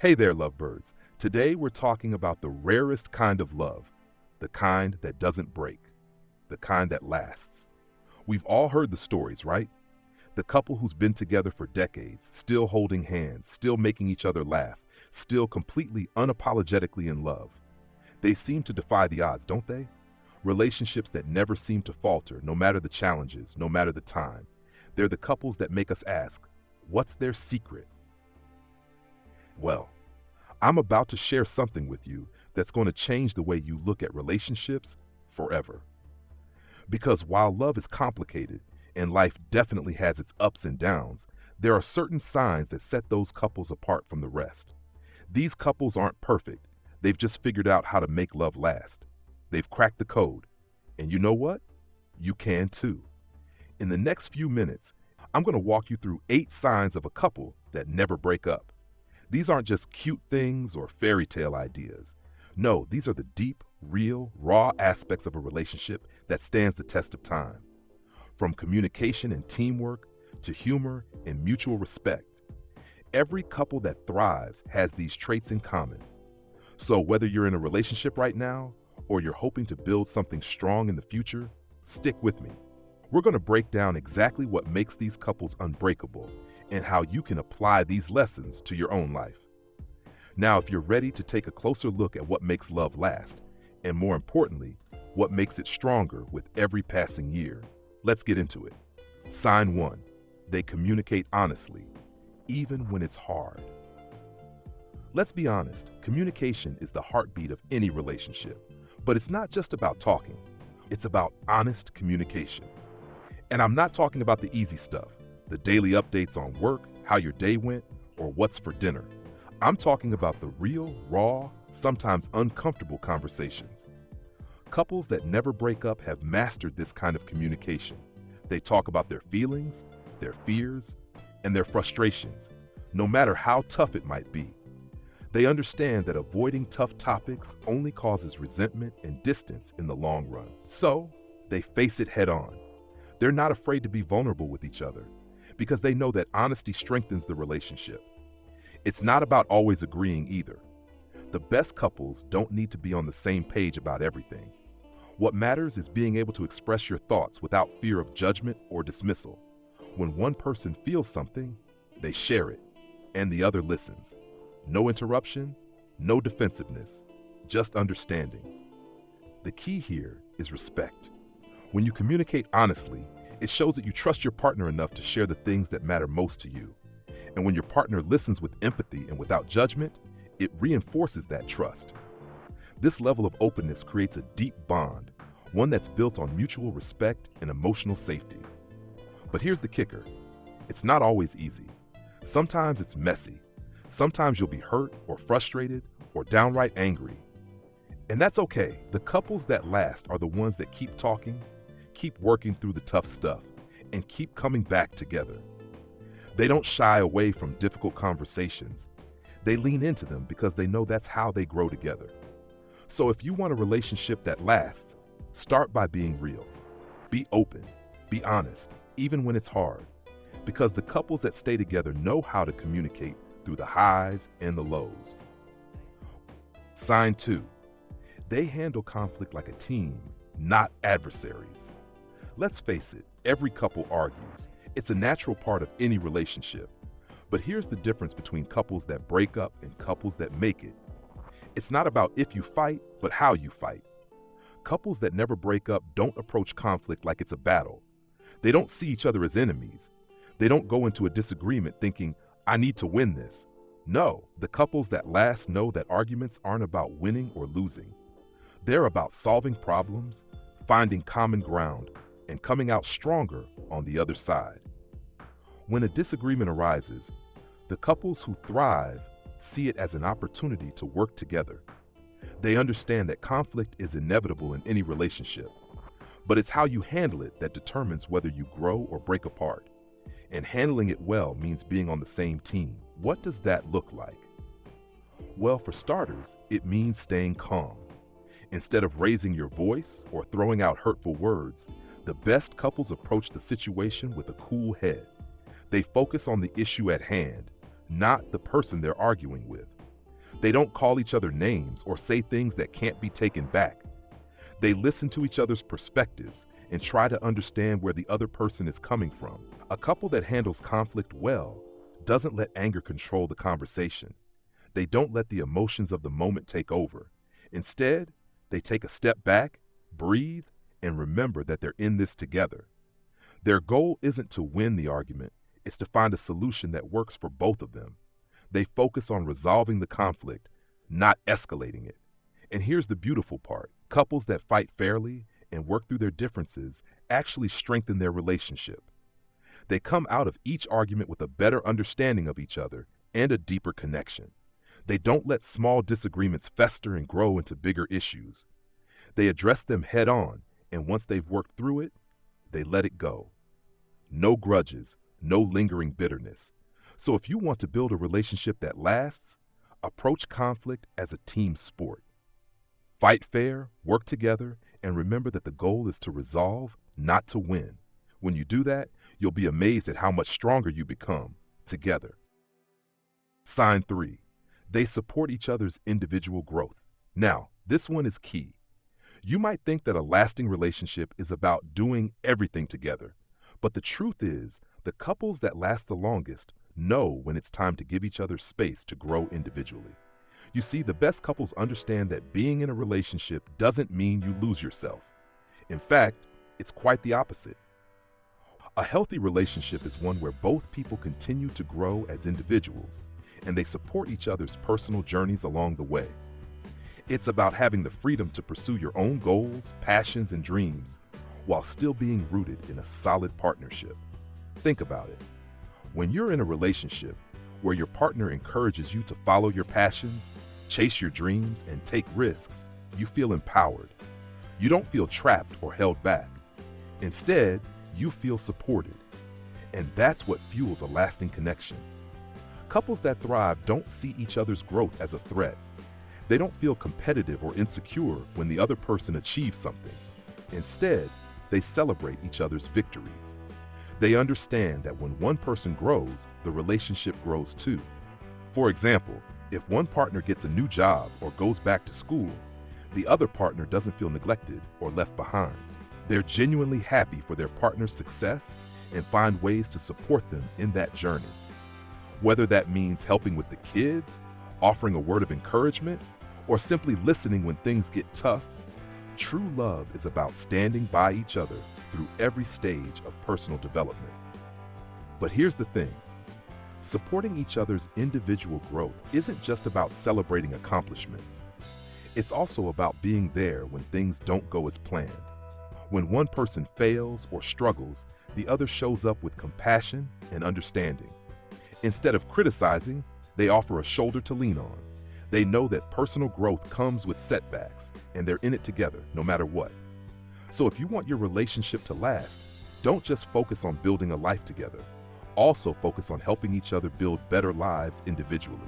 Hey there, lovebirds. Today we're talking about the rarest kind of love, the kind that doesn't break, the kind that lasts. We've all heard the stories, right? The couple who's been together for decades, still holding hands, still making each other laugh, still completely unapologetically in love. They seem to defy the odds, don't they? Relationships that never seem to falter, no matter the challenges, no matter the time. They're the couples that make us ask, what's their secret? Well, I'm about to share something with you that's going to change the way you look at relationships forever. Because while love is complicated and life definitely has its ups and downs, there are certain signs that set those couples apart from the rest. These couples aren't perfect. They've just figured out how to make love last. They've cracked the code. And you know what? You can too. In the next few minutes, I'm going to walk you through 8 signs of a couple that never break up. These aren't just cute things or fairy tale ideas. No, these are the deep, real, raw aspects of a relationship that stands the test of time. From communication and teamwork to humor and mutual respect, every couple that thrives has these traits in common. So whether you're in a relationship right now or you're hoping to build something strong in the future, stick with me. We're going to break down exactly what makes these couples unbreakable and how you can apply these lessons to your own life. Now, if you're ready to take a closer look at what makes love last, and more importantly, what makes it stronger with every passing year, let's get into it. Sign 1, they communicate honestly, even when it's hard. Let's be honest, communication is the heartbeat of any relationship, but it's not just about talking, it's about honest communication. And I'm not talking about the easy stuff, the daily updates on work, how your day went, or what's for dinner. I'm talking about the real, raw, sometimes uncomfortable conversations. Couples that never break up have mastered this kind of communication. They talk about their feelings, their fears, and their frustrations, no matter how tough it might be. They understand that avoiding tough topics only causes resentment and distance in the long run. So, they face it head on. They're not afraid to be vulnerable with each other because they know that honesty strengthens the relationship. It's not about always agreeing either. The best couples don't need to be on the same page about everything. What matters is being able to express your thoughts without fear of judgment or dismissal. When one person feels something, they share it, and the other listens. No interruption, no defensiveness, just understanding. The key here is respect. When you communicate honestly, it shows that you trust your partner enough to share the things that matter most to you. And when your partner listens with empathy and without judgment, it reinforces that trust. This level of openness creates a deep bond, one that's built on mutual respect and emotional safety. But here's the kicker. It's not always easy. Sometimes it's messy. Sometimes you'll be hurt or frustrated or downright angry. And that's okay. The couples that last are the ones that keep talking, keep working through the tough stuff, and keep coming back together. They don't shy away from difficult conversations. They lean into them because they know that's how they grow together. So if you want a relationship that lasts, start by being real. Be open, be honest, even when it's hard. Because the couples that stay together know how to communicate through the highs and the lows. Sign 2, they handle conflict like a team, not adversaries. Let's face it, every couple argues. It's a natural part of any relationship. But here's the difference between couples that break up and couples that make it. It's not about if you fight, but how you fight. Couples that never break up don't approach conflict like it's a battle. They don't see each other as enemies. They don't go into a disagreement thinking, I need to win this. No, the couples that last know that arguments aren't about winning or losing. They're about solving problems, finding common ground, and coming out stronger on the other side. When a disagreement arises, the couples who thrive see it as an opportunity to work together. They understand that conflict is inevitable in any relationship, but it's how you handle it that determines whether you grow or break apart. And handling it well means being on the same team. What does that look like? Well, for starters, it means staying calm. Instead of raising your voice or throwing out hurtful words, the best couples approach the situation with a cool head. They focus on the issue at hand, not the person they're arguing with. They don't call each other names or say things that can't be taken back. They listen to each other's perspectives and try to understand where the other person is coming from. A couple that handles conflict well doesn't let anger control the conversation. They don't let the emotions of the moment take over. Instead, they take a step back, breathe, and remember that they're in this together. Their goal isn't to win the argument, it's to find a solution that works for both of them. They focus on resolving the conflict, not escalating it. And here's the beautiful part. Couples that fight fairly and work through their differences actually strengthen their relationship. They come out of each argument with a better understanding of each other and a deeper connection. They don't let small disagreements fester and grow into bigger issues. They address them head on, and once they've worked through it, they let it go. No grudges, no lingering bitterness. So if you want to build a relationship that lasts, approach conflict as a team sport. Fight fair, work together, and remember that the goal is to resolve, not to win. When you do that, you'll be amazed at how much stronger you become together. Sign 3. They support each other's individual growth. Now, this one is key. You might think that a lasting relationship is about doing everything together, but the truth is, the couples that last the longest know when it's time to give each other space to grow individually. You see, the best couples understand that being in a relationship doesn't mean you lose yourself. In fact, it's quite the opposite. A healthy relationship is one where both people continue to grow as individuals, and they support each other's personal journeys along the way. It's about having the freedom to pursue your own goals, passions, and dreams while still being rooted in a solid partnership. Think about it. When you're in a relationship where your partner encourages you to follow your passions, chase your dreams, and take risks, you feel empowered. You don't feel trapped or held back. Instead, you feel supported. And that's what fuels a lasting connection. Couples that thrive don't see each other's growth as a threat. They don't feel competitive or insecure when the other person achieves something. Instead, they celebrate each other's victories. They understand that when one person grows, the relationship grows too. For example, if one partner gets a new job or goes back to school, the other partner doesn't feel neglected or left behind. They're genuinely happy for their partner's success and find ways to support them in that journey. Whether that means helping with the kids, offering a word of encouragement, or simply listening when things get tough, true love is about standing by each other through every stage of personal development. But here's the thing. Supporting each other's individual growth isn't just about celebrating accomplishments. It's also about being there when things don't go as planned. When one person fails or struggles, the other shows up with compassion and understanding. Instead of criticizing, they offer a shoulder to lean on. They know that personal growth comes with setbacks, and they're in it together, no matter what. So if you want your relationship to last, don't just focus on building a life together. Also focus on helping each other build better lives individually.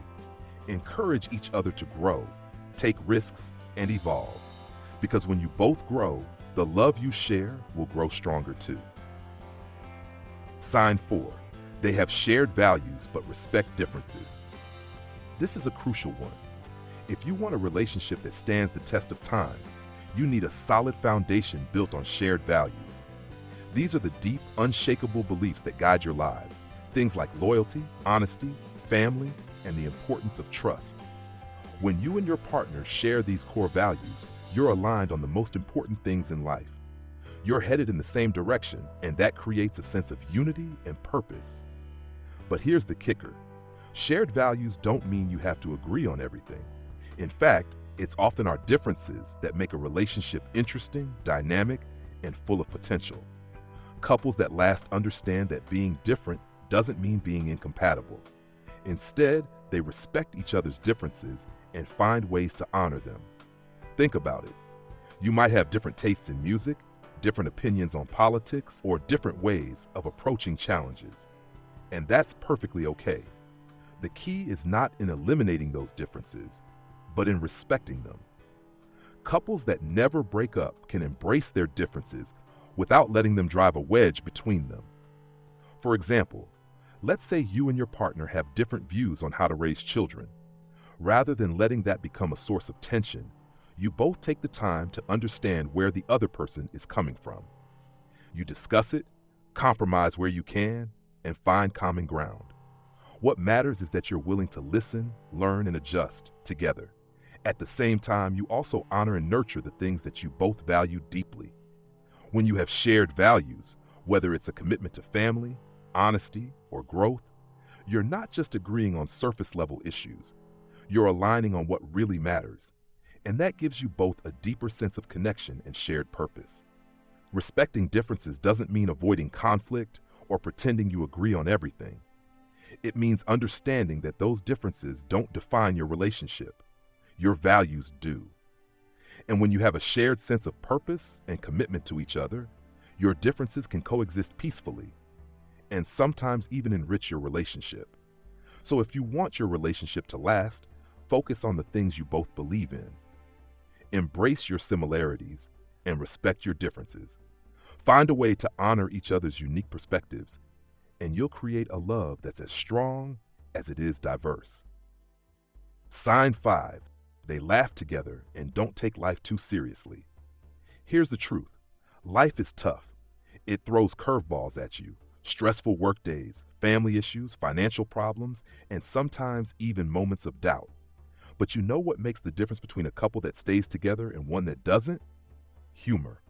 Encourage each other to grow, take risks, and evolve. Because when you both grow, the love you share will grow stronger too. Sign 4. They have shared values but respect differences. This is a crucial one. If you want a relationship that stands the test of time, you need a solid foundation built on shared values. These are the deep, unshakable beliefs that guide your lives. Things like loyalty, honesty, family, and the importance of trust. When you and your partner share these core values, you're aligned on the most important things in life. You're headed in the same direction, and that creates a sense of unity and purpose. But here's the kicker. Shared values don't mean you have to agree on everything. In fact, it's often our differences that make a relationship interesting, dynamic, and full of potential. Couples that last understand that being different doesn't mean being incompatible. Instead, they respect each other's differences and find ways to honor them. Think about it. You might have different tastes in music, different opinions on politics, or different ways of approaching challenges. And that's perfectly okay. The key is not in eliminating those differences, but in respecting them. Couples that never break up can embrace their differences without letting them drive a wedge between them. For example, let's say you and your partner have different views on how to raise children. Rather than letting that become a source of tension, you both take the time to understand where the other person is coming from. You discuss it, compromise where you can, and find common ground. What matters is that you're willing to listen, learn, and adjust together. At the same time, you also honor and nurture the things that you both value deeply. When you have shared values, whether it's a commitment to family, honesty, or growth, you're not just agreeing on surface-level issues. You're aligning on what really matters, and that gives you both a deeper sense of connection and shared purpose. Respecting differences doesn't mean avoiding conflict or pretending you agree on everything. It means understanding that those differences don't define your relationship. Your values do. And when you have a shared sense of purpose and commitment to each other, your differences can coexist peacefully and sometimes even enrich your relationship. So if you want your relationship to last, focus on the things you both believe in. Embrace your similarities and respect your differences. Find a way to honor each other's unique perspectives, and you'll create a love that's as strong as it is diverse. Sign 5. They laugh together and don't take life too seriously. Here's the truth. Life is tough. It throws curveballs at you. Stressful work days, family issues, financial problems, and sometimes even moments of doubt. But you know what makes the difference between a couple that stays together and one that doesn't? Humor.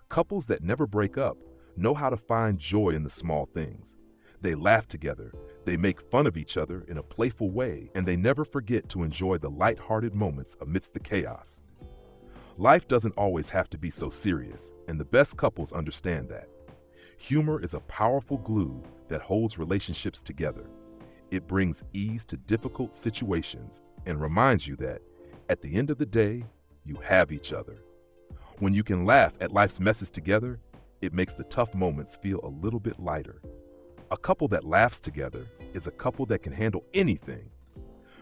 Couples that never break up know how to find joy in the small things. They laugh together, they make fun of each other in a playful way, and they never forget to enjoy the light-hearted moments amidst the chaos. Life doesn't always have to be so serious, and the best couples understand that. Humor is a powerful glue that holds relationships together. It brings ease to difficult situations and reminds you that, at the end of the day, you have each other. When you can laugh at life's messes together, it makes the tough moments feel a little bit lighter. A couple that laughs together is a couple that can handle anything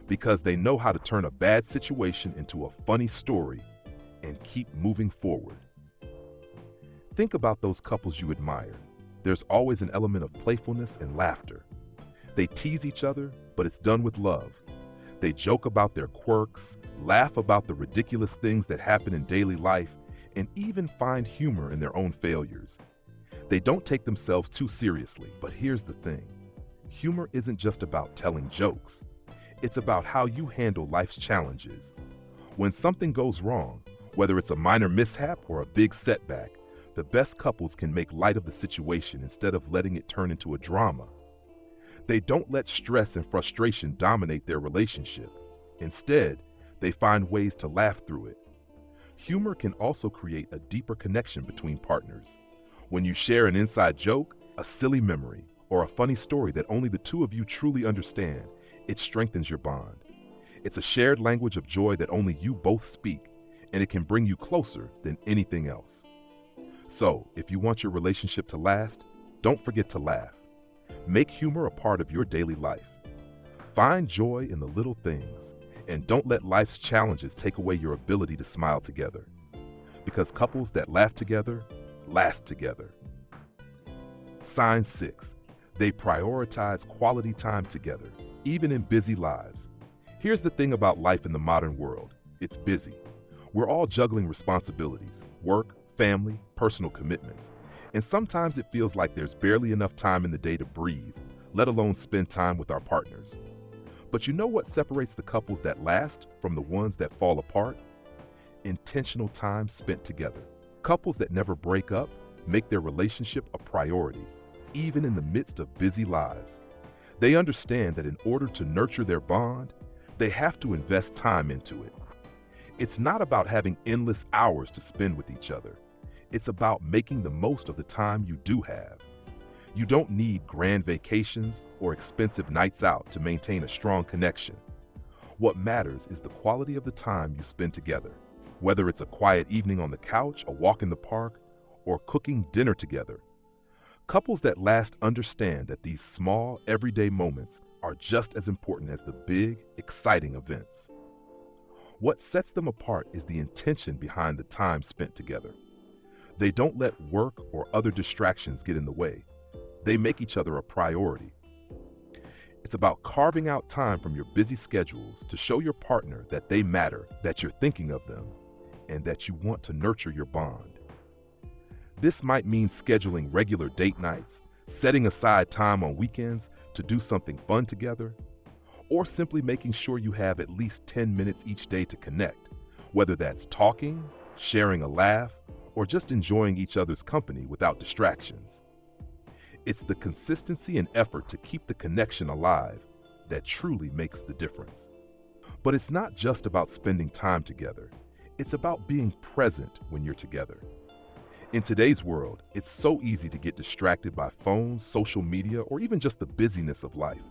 because they know how to turn a bad situation into a funny story and keep moving forward. Think about those couples you admire. There's always an element of playfulness and laughter. They tease each other, but it's done with love. They joke about their quirks, laugh about the ridiculous things that happen in daily life, and even find humor in their own failures. They don't take themselves too seriously, but here's the thing. Humor isn't just about telling jokes. It's about how you handle life's challenges. When something goes wrong, whether it's a minor mishap or a big setback, the best couples can make light of the situation instead of letting it turn into a drama. They don't let stress and frustration dominate their relationship. Instead, they find ways to laugh through it. Humor can also create a deeper connection between partners. When you share an inside joke, a silly memory, or a funny story that only the two of you truly understand, it strengthens your bond. It's a shared language of joy that only you both speak, and it can bring you closer than anything else. So, if you want your relationship to last, don't forget to laugh. Make humor a part of your daily life. Find joy in the little things, and don't let life's challenges take away your ability to smile together. Because couples that laugh together, last together. Sign 6. They prioritize quality time together, even in busy lives. Here's the thing about life in the modern world. It's busy. We're all juggling responsibilities, work, family, personal commitments. And sometimes it feels like there's barely enough time in the day to breathe, let alone spend time with our partners. But you know what separates the couples that last from the ones that fall apart? Intentional time spent together. Couples that never break up make their relationship a priority, even in the midst of busy lives. They understand that in order to nurture their bond, they have to invest time into it. It's not about having endless hours to spend with each other. It's about making the most of the time you do have. You don't need grand vacations or expensive nights out to maintain a strong connection. What matters is the quality of the time you spend together, whether it's a quiet evening on the couch, a walk in the park, or cooking dinner together. Couples that last understand that these small, everyday moments are just as important as the big, exciting events. What sets them apart is the intention behind the time spent together. They don't let work or other distractions get in the way. They make each other a priority. It's about carving out time from your busy schedules to show your partner that they matter, that you're thinking of them, and that you want to nurture your bond. This might mean scheduling regular date nights, setting aside time on weekends to do something fun together, or simply making sure you have at least 10 minutes each day to connect, whether that's talking, sharing a laugh, or just enjoying each other's company without distractions. It's the consistency and effort to keep the connection alive that truly makes the difference. But it's not just about spending time together. It's about being present when you're together. In today's world, it's so easy to get distracted by phones, social media, or even just the busyness of life.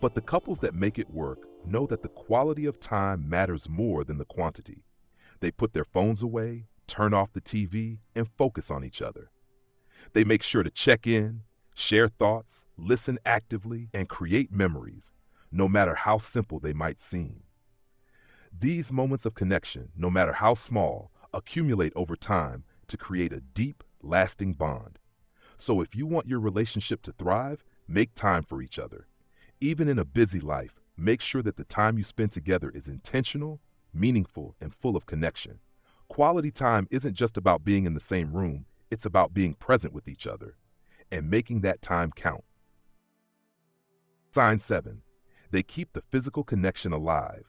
But the couples that make it work know that the quality of time matters more than the quantity. They put their phones away, turn off the TV, and focus on each other. They make sure to check in, share thoughts, listen actively, and create memories, no matter how simple they might seem. These moments of connection, no matter how small, accumulate over time to create a deep, lasting bond. So if you want your relationship to thrive, make time for each other. Even in a busy life, make sure that the time you spend together is intentional, meaningful, and full of connection. Quality time isn't just about being in the same room, it's about being present with each other and making that time count. Sign 7. They keep the physical connection alive.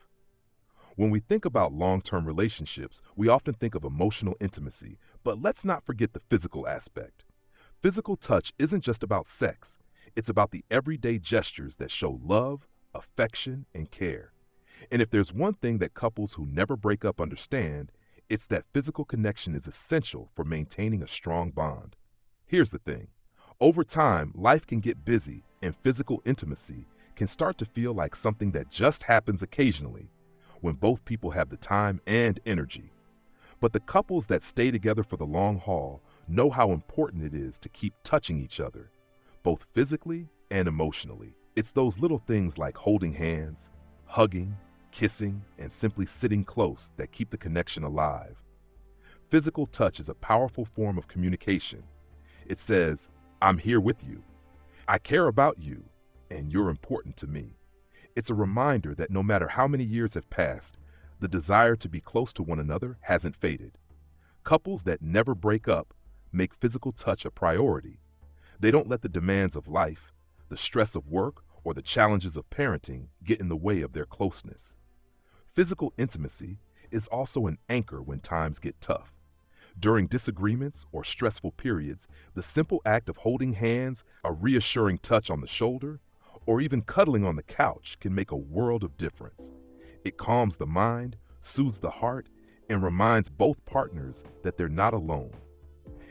When we think about long-term relationships, we often think of emotional intimacy, but let's not forget the physical aspect. Physical touch isn't just about sex. It's about the everyday gestures that show love, affection, and care. And if there's one thing that couples who never break up understand, it's that physical connection is essential for maintaining a strong bond. Here's the thing. Over time, life can get busy, and physical intimacy can start to feel like something that just happens occasionally, when both people have the time and energy. But the couples that stay together for the long haul know how important it is to keep touching each other, both physically and emotionally. It's those little things like holding hands, hugging, kissing, and simply sitting close that keep the connection alive. Physical touch is a powerful form of communication. It says, "I'm here with you. I care about you, and you're important to me." It's a reminder that no matter how many years have passed, the desire to be close to one another hasn't faded. Couples that never break up make physical touch a priority. They don't let the demands of life, the stress of work, or the challenges of parenting get in the way of their closeness. Physical intimacy is also an anchor when times get tough. During disagreements or stressful periods, the simple act of holding hands, a reassuring touch on the shoulder, or even cuddling on the couch can make a world of difference. It calms the mind, soothes the heart, and reminds both partners that they're not alone.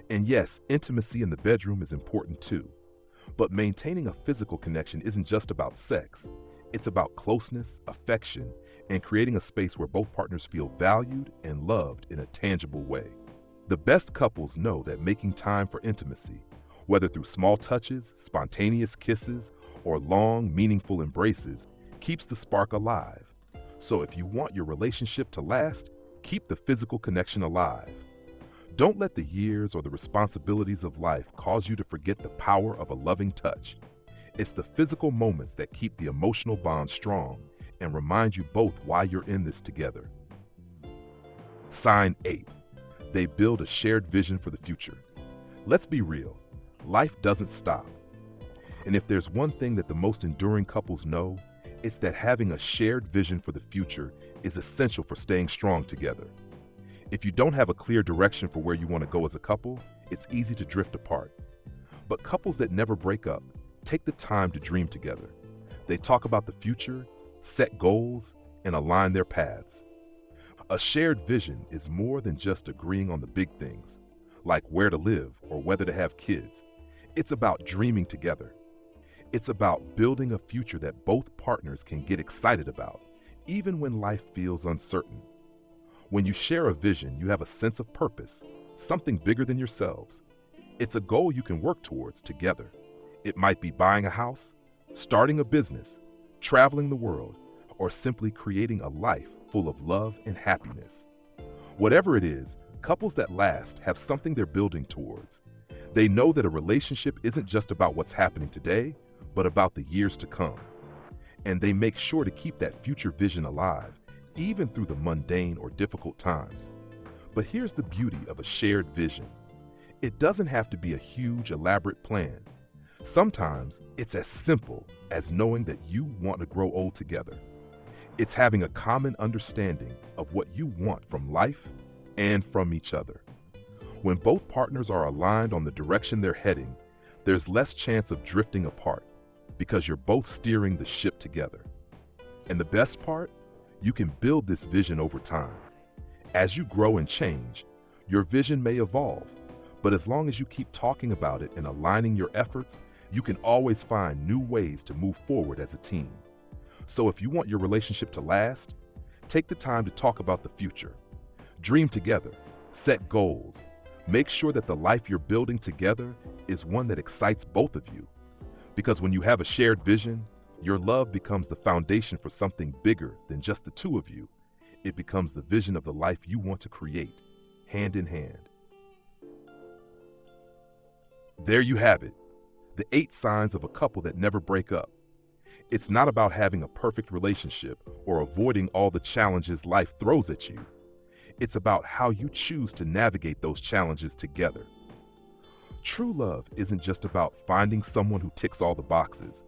And yes, intimacy in the bedroom is important too. But maintaining a physical connection isn't just about sex. It's about closeness, affection, and creating a space where both partners feel valued and loved in a tangible way. The best couples know that making time for intimacy, whether through small touches, spontaneous kisses, or long, meaningful embraces, keeps the spark alive. So if you want your relationship to last, keep the physical connection alive. Don't let the years or the responsibilities of life cause you to forget the power of a loving touch. It's the physical moments that keep the emotional bond strong and remind you both why you're in this together. Sign 8. They build a shared vision for the future. Let's be real, life doesn't stop. And if there's one thing that the most enduring couples know, it's that having a shared vision for the future is essential for staying strong together. If you don't have a clear direction for where you want to go as a couple, it's easy to drift apart. But couples that never break up take the time to dream together. They talk about the future, set goals, and align their paths. A shared vision is more than just agreeing on the big things, like where to live or whether to have kids. It's about dreaming together. It's about building a future that both partners can get excited about, even when life feels uncertain. When you share a vision, you have a sense of purpose, something bigger than yourselves. It's a goal you can work towards together. It might be buying a house, starting a business, traveling the world, or simply creating a life full of love and happiness. Whatever it is, couples that last have something they're building towards. They know that a relationship isn't just about what's happening today, but about the years to come. and they make sure to keep that future vision alive, even through the mundane or difficult times. But here's the beauty of a shared vision. It doesn't have to be a huge, elaborate plan. Sometimes it's as simple as knowing that you want to grow old together. It's having a common understanding of what you want from life and from each other. When both partners are aligned on the direction they're heading, there's less chance of drifting apart because you're both steering the ship together. And the best part, you can build this vision over time. As you grow and change, your vision may evolve, but as long as you keep talking about it and aligning your efforts, you can always find new ways to move forward as a team. So if you want your relationship to last, take the time to talk about the future. Dream together, set goals, make sure that the life you're building together is one that excites both of you. Because when you have a shared vision, your love becomes the foundation for something bigger than just the two of you. It becomes the vision of the life you want to create, hand in hand. There you have it, the 8 signs of a couple that never break up. It's not about having a perfect relationship or avoiding all the challenges life throws at you. It's about how you choose to navigate those challenges together. True love isn't just about finding someone who ticks all the boxes.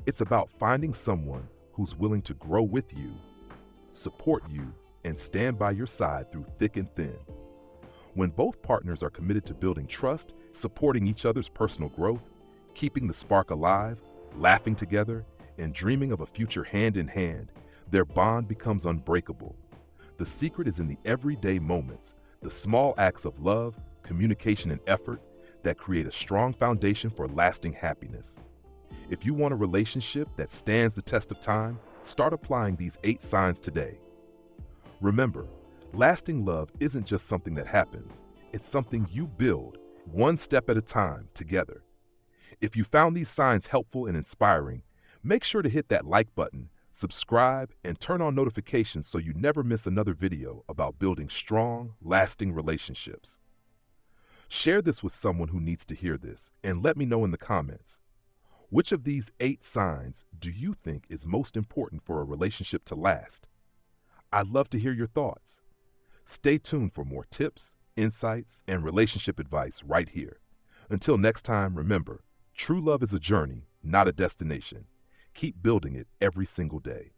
It's about finding someone who's willing to grow with you, support you, and stand by your side through thick and thin. When both partners are committed to building trust, supporting each other's personal growth, keeping the spark alive, laughing together, and dreaming of a future hand in hand, their bond becomes unbreakable. The secret is in the everyday moments, the small acts of love, communication, and effort that create a strong foundation for lasting happiness. If you want a relationship that stands the test of time, start applying these 8 signs today. Remember, lasting love isn't just something that happens, it's something you build, one step at a time, together. If you found these signs helpful and inspiring, make sure to hit that like button, subscribe, and turn on notifications so you never miss another video about building strong, lasting relationships. Share this with someone who needs to hear this, and let me know in the comments. Which of these 8 signs do you think is most important for a relationship to last? I'd love to hear your thoughts. Stay tuned for more tips, insights, and relationship advice right here. Until next time, remember, true love is a journey, not a destination. Keep building it every single day.